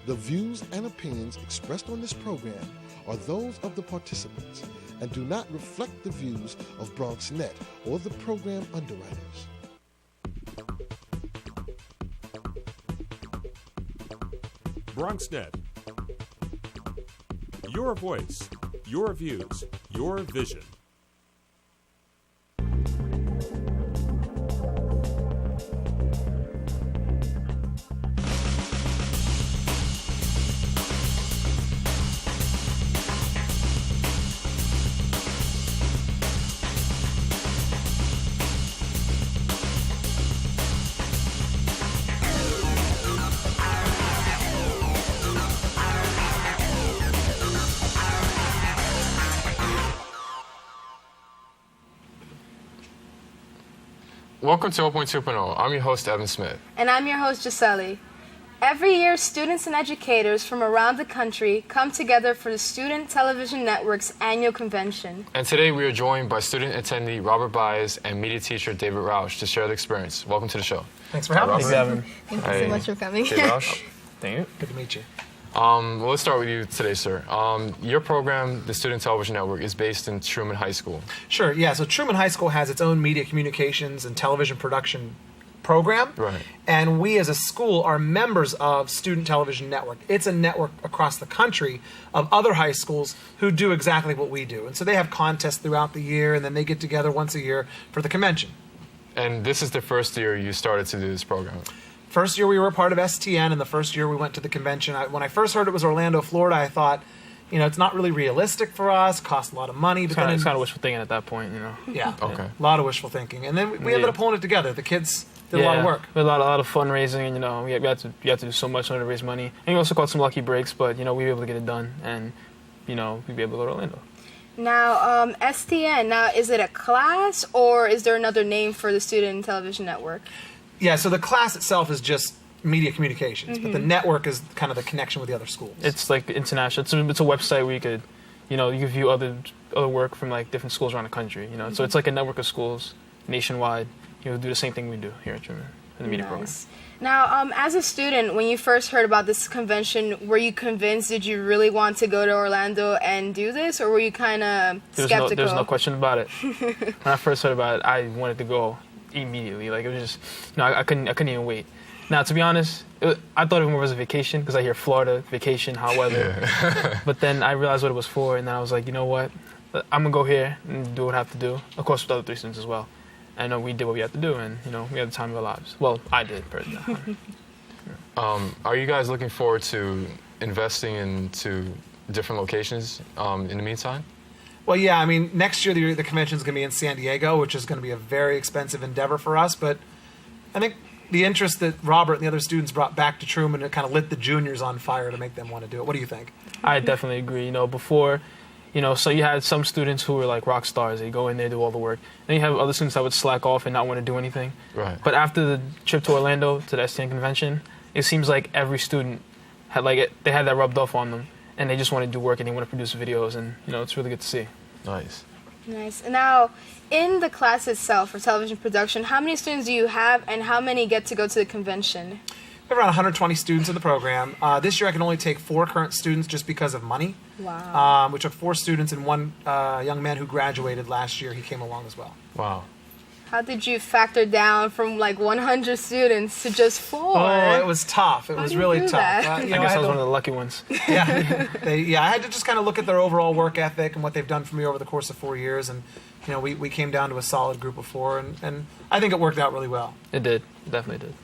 The views and opinions expressed on this program are those of the participants and do not reflect the views of BronxNet or the program underwriters. BronxNet. Your voice, your views, your vision. Welcome to 0.2.0. I'm your host, Evan Smith. And I'm your host, Gisele. Every year, students and educators from around the country come together for the Student Television Network's annual convention. And today we are joined by student attendee Robert Baez and media teacher David Rausch to share the experience. Welcome to the show. Thanks for having me, Evan. Thank you so much for coming. David Rausch. Thank you. Good to meet you. Well, let's start with you today, sir. Your program, the Student Television Network, is based in Truman High School. Sure, yeah. So Truman High School has its own media communications and television production program. Right. And we as a school are members of Student Television Network. It's a network across the country of other high schools who do exactly what we do. And so they have contests throughout the year, and then they get together once a year for the convention. And this is the first year you started to do this program. First year we were a part of STN, and the first year we went to the convention. When I first heard it was Orlando, Florida, I thought, you know, it's not really realistic for us, costs a lot of money. But it's kind of wishful thinking at that point, you know. Yeah, okay. A lot of wishful thinking. And then we ended up pulling it together. The kids did a lot of work. We had a lot of fundraising, and, you know, we had to do so much in order to raise money. And we also caught some lucky breaks, but, you know, we were able to get it done, and, you know, we'd be able to go to Orlando. Now, STN, now is it a class or is there another name for the Student Television Network? Yeah, so the class itself is just media communications, but the network is kind of the connection with the other schools. It's like international. It's a website where you could, you know, you can view other work from like different schools around the country. You know, so it's like a network of schools nationwide. You know, do the same thing we do here at Truman in the media program. Now, as a student, when you first heard about this convention, were you convinced? Did you really want to go to Orlando and do this, or were you kind of skeptical? There's no question about it. When I first heard about it, I wanted to go immediately. Like, it was just, you know, I couldn't even wait. Now, to be honest, I thought it more was a vacation because I hear Florida, vacation, hot weather. Yeah. But then I realized what it was for, and then I was like, you know what? I'm going to go here and do what I have to do. Of course, with the other three students as well. I know we did what we had to do, and, you know, we had the time of our lives. Well, I did, personally. Are you guys looking forward to investing into different locations in the meantime? Well, yeah, I mean, next year the convention is going to be in San Diego, which is going to be a very expensive endeavor for us, but I think the interest that Robert and the other students brought back to Truman, it kind of lit the juniors on fire to make them want to do it. What do you think? I definitely agree. You know, before, you know, so you had some students who were like rock stars. They go in there, do all the work. Then you have other students that would slack off and not want to do anything. Right. But after the trip to Orlando, to the STN convention, it seems like every student had they had that rubbed off on them, and they just want to do work and they want to produce videos, and, you know, it's really good to see. Nice. Nice. Now, in the class itself for television production, how many students do you have, and how many get to go to the convention? We have around 120 students in the program. This year I can only take 4 current students just because of money. Wow. We took 4 students and one young man who graduated last year. He came along as well. Wow. How did you factor down from like 100 students to just 4? Oh, it was tough. It was really tough. I guess I was one of the lucky ones. Yeah, I had to just kind of look at their overall work ethic and what they've done for me over the course of 4 years, and you know, we came down to a solid group of 4, and I think it worked out really well. It did. It definitely did.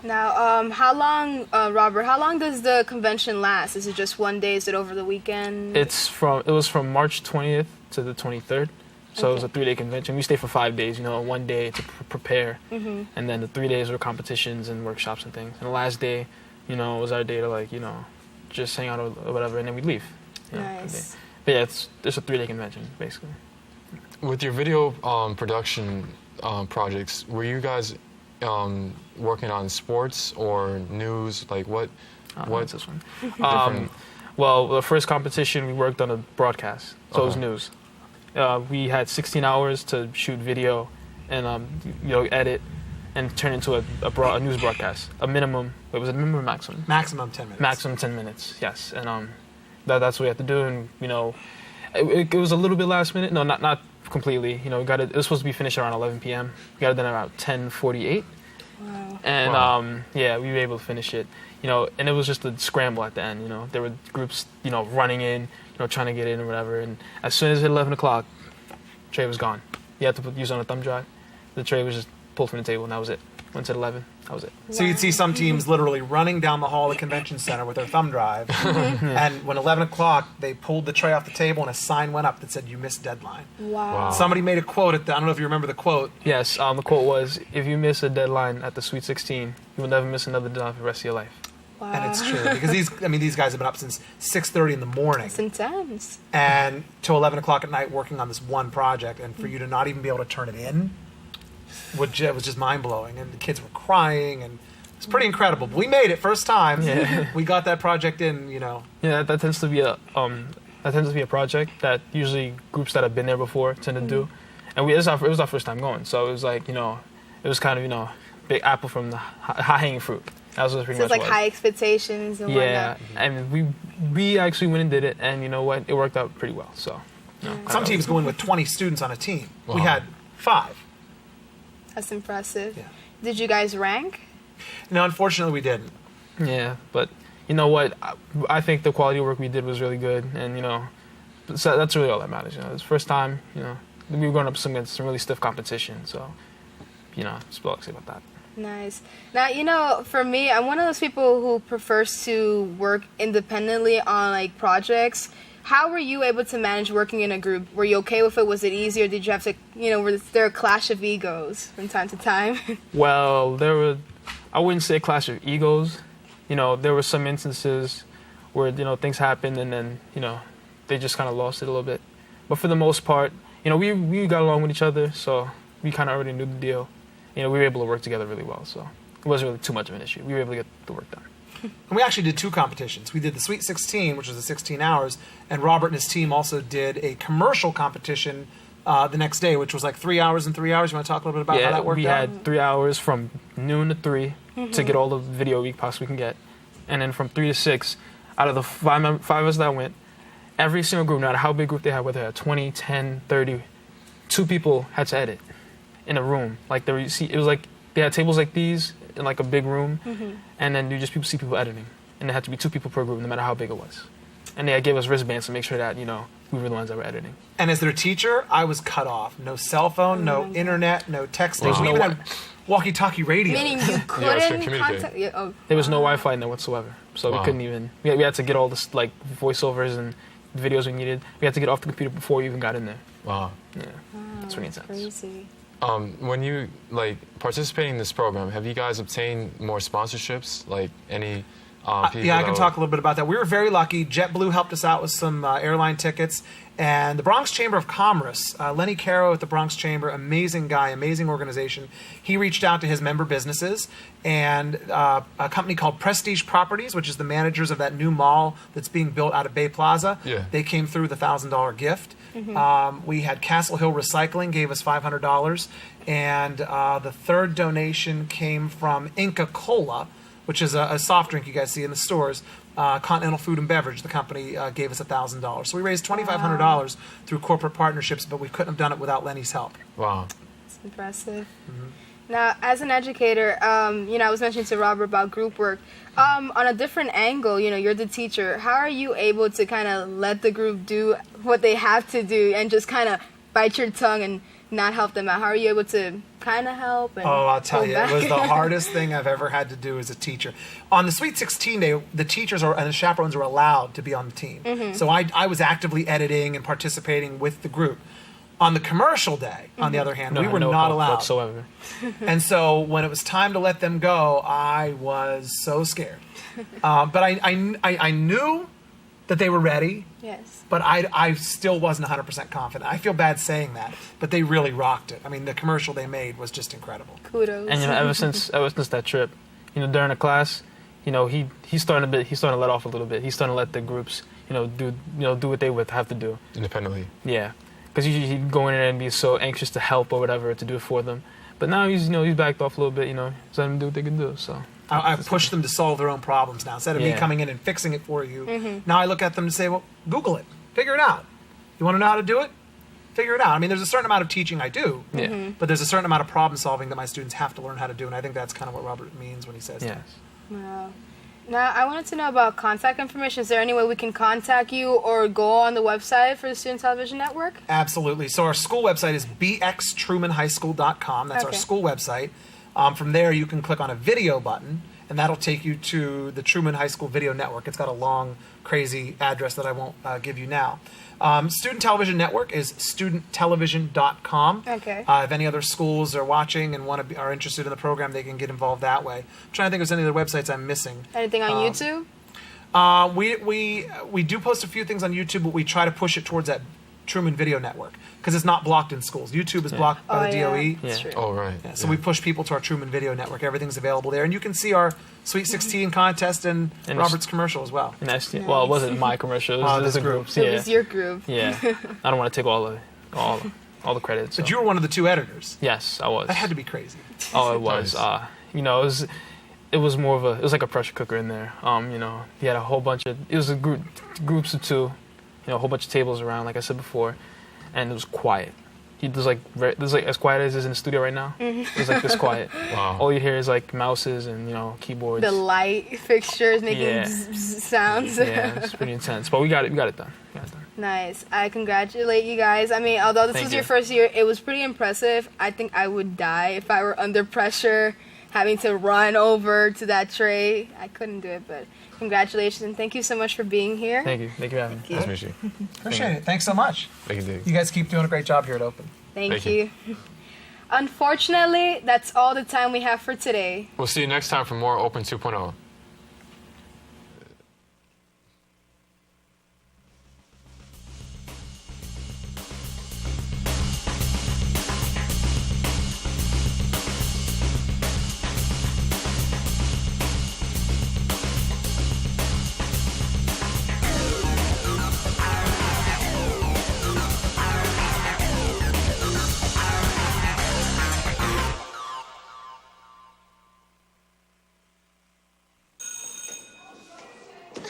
Now, how long, Robert, how long does the convention last? Is it just one day? Is it over the weekend? It was from March 20th to the 23rd. So it was a 3-day convention. We stayed for 5 days, you know, 1 day to prepare. And then the 3 days were competitions and workshops and things. And the last day, you know, was our day to, like, you know, just hang out or whatever, and then we'd leave. You know, nice. But yeah, it's a 3-day convention, basically. With your video production projects, were you guys working on sports or news? Like, what's this one? Well, the first competition, we worked on a broadcast, so it was news. We had 16 hours to shoot video and, you know, edit. and turn it into a news broadcast. A minimum. It was a minimum or maximum? Maximum 10 minutes. Maximum 10 minutes. Yes, and that's what we had to do. And it was a little bit last minute. No, not completely. We got it. It was supposed to be finished around 11 p.m. We got it done around 10:48. Wow. And yeah, we were able to finish it. And it was just a scramble at the end. There were groups, running in, trying to get in or whatever. And as soon as it hit 11 o'clock, tray was gone. You had to use on a thumb drive. The tray was just pulled from the table, and that was it. Once at 11, that was it. So you'd see some teams literally running down the hall of the convention center with their thumb drive, and when 11 o'clock, they pulled the tray off the table, and a sign went up that said, "You missed deadline." Wow. Somebody made a quote I don't know if you remember the quote. Yes, the quote was, "If you miss a deadline at the Sweet 16, you will never miss another deadline for the rest of your life." Wow. And it's true, because these guys have been up since 6:30 in the morning. It's intense. And till 11 o'clock at night working on this one project, and for you to not even be able to turn it in was just mind-blowing, and the kids were crying, and it's pretty incredible. But we made it first time. Yeah. We got that project in, Yeah, that tends to be a project that usually groups that have been there before tend to do, and it was our first time going, so it was like it was kind of big apple from the high-hanging fruit. That was pretty So much it's like was. high expectations and Yeah, whatnot. and we actually went and did it, and you know what, it worked out pretty well. So Some teams go in with 20 students on a team. We Wow. had 5. That's impressive. Yeah. Did you guys rank? No, unfortunately, we didn't. yeah, but you know what, I think the quality of work we did was really good, and so that's really all that matters. It's the first time. We were going up against some really stiff competition, so just what I'll say about that. Nice. Now, for me, I'm one of those people who prefers to work independently on like projects. How were you able to manage working in a group? Were you okay with it? Was it easier? Did you have to, was there a clash of egos from time to time? Well, I wouldn't say a clash of egos. There were some instances where, things happened and then, they just kind of lost it a little bit. But for the most part, we got along with each other, so we kind of already knew the deal. We were able to work together really well, so it wasn't really too much of an issue. We were able to get the work done. And we actually did 2 competitions. We did the Sweet 16, which was the 16 hours, and Robert and his team also did a commercial competition the next day, which was like 3 hours and 3 hours. You want to talk a little bit about how that worked we out? had 3 hours from noon to 3 to get all the video we possibly can get. And then from 3 to 6, out of the 5 of us that went, every single group, no matter how big group they had, whether they had 20, 10, 30, 2 people had to edit in a room. Like it was like they had tables like these in like a big room, and then you just see people editing. And there had to be 2 people per group, no matter how big it was. And they gave us wristbands to make sure that, we were the ones that were editing. And as their teacher, I was cut off. No cell phone, no internet, no texting. Wow. We even had walkie-talkie radio. Meaning you couldn't communicate. contact. Yeah, oh. There was no Wi-Fi in there whatsoever, so we Wow. couldn't even. We had to get all this like voiceovers and videos we needed. We had to get off the computer before we even got in there. Wow. Yeah, that's really intense. Crazy. When you participating in this program, have you guys obtained more sponsorships? Like any people? Yeah, I can that talk a little bit about that. We were very lucky. JetBlue helped us out with some airline tickets. And the Bronx Chamber of Commerce, Lenny Caro at the Bronx Chamber, amazing guy, amazing organization. He reached out to his member businesses, and a company called Prestige Properties, which is the managers of that new mall that's being built out of Bay Plaza. Yeah. They came through with a $1,000 gift. We had Castle Hill Recycling, gave us $500. And the third donation came from Inca Cola, which is a soft drink you guys see in the stores. Continental Food and Beverage, the company, gave us $1,000. So we raised $2,500 through corporate partnerships, but we couldn't have done it without Lenny's help. Wow. It's impressive. Now, as an educator, I was mentioning to Robert about group work. On a different angle, you're the teacher. How are you able to kind of let the group do what they have to do and just kind of bite your tongue and not help them out? How are you able to kind of help? And Oh, I'll tell pull you, back? it was the hardest thing I've ever had to do as a teacher. On the Sweet 16 day, the teachers and the chaperones were allowed to be on the team. So I was actively editing and participating with the group. On the commercial day, on the other hand, we were no not help allowed. whatsoever. And so when it was time to let them go, I was so scared. But I knew that they were ready, Yes. but I still wasn't 100% confident. I feel bad saying that, but they really rocked it. I mean, the commercial they made was just incredible. Kudos. And ever since that trip, during the class, he's starting to let off a little bit. He's starting to let the groups, do what they would have to do. Independently. Yeah, because usually he'd go in there and be so anxious to help or whatever to do it for them. But now he's backed off a little bit. Just let him do what they can do. So I push them to solve their own problems now. Instead of me coming in and fixing it for you, now I look at them and say, well, Google it. Figure it out. You want to know how to do it? Figure it out. I mean, there's a certain amount of teaching I do, but there's a certain amount of problem solving that my students have to learn how to do, and I think that's kind of what Robert means when he says that. Wow. Now, I wanted to know about contact information. Is there any way we can contact you or go on the website for the Student Television Network? Absolutely. So our school website is bxtrumanhighschool.com. That's our school website. From there, you can click on a video button, and that'll take you to the Truman High School Video Network. It's got a long, crazy address that I won't give you now. Student Television Network is studenttelevision.com. Okay. If any other schools are watching and are interested in the program, they can get involved that way. I'm trying to think if there's any other websites I'm missing. Anything on YouTube? We do post a few things on YouTube, but we try to push it towards that Truman Video Network because it's not blocked in schools. YouTube is blocked by the DOE. That's true. Oh, right. So we push people to our Truman Video Network. Everything's available there, and you can see our Sweet 16 contest and Robert's commercial as well. And that's well, it wasn't my commercial. It was the group's. It was your group. Yeah. I don't want to take all the credit. So. But you were one of the two editors. Yes, I was. That had to be crazy. Oh, it was. It was more of it was like a pressure cooker in there. He had a whole bunch of. It was groups of two. A whole bunch of tables around, like I said before, and it was quiet. It was like as quiet as it is in the studio right now. It was like this quiet. Wow. All you hear is like mouses and keyboards. The light fixtures making sounds. Yeah, it's pretty intense, but we got it done. Nice. I congratulate you guys. I mean, although this was your first year, it was pretty impressive. I think I would die if I were under pressure, having to run over to that tray. I couldn't do it, but congratulations and thank you so much for being here. Thank you for having me. Nice to meet you. Appreciate it. Thanks so much. Thank you. You guys keep doing a great job here at Open. Thank you. Unfortunately, that's all the time we have for today. We'll see you next time for more Open 2.0.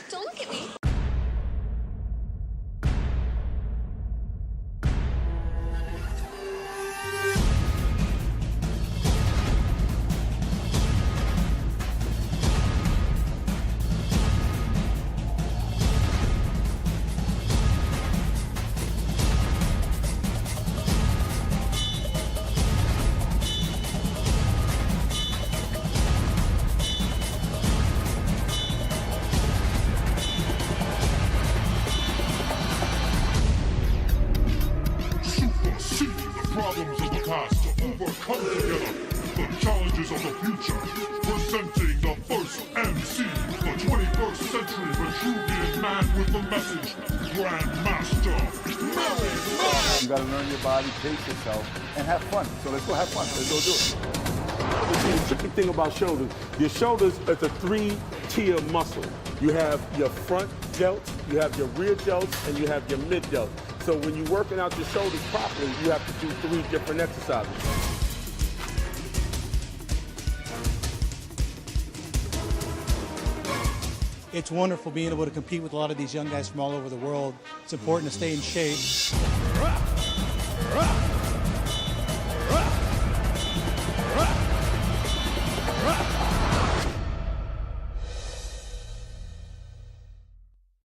Don't look at me. Problems of the past to overcome together the challenges of the future. Presenting the first MC, the 21st century Vitruvian man with the message, Grandmaster Melly. You gotta learn your body, pace yourself, and have fun. So let's go have fun. Let's go do it. The tricky thing about shoulders, your shoulders is a 3-tier muscle. You have your front delts, you have your rear delts, and you have your mid delts. So when you're working out your shoulders properly, you have to do 3 different exercises. It's wonderful being able to compete with a lot of these young guys from all over the world. It's important to stay in shape.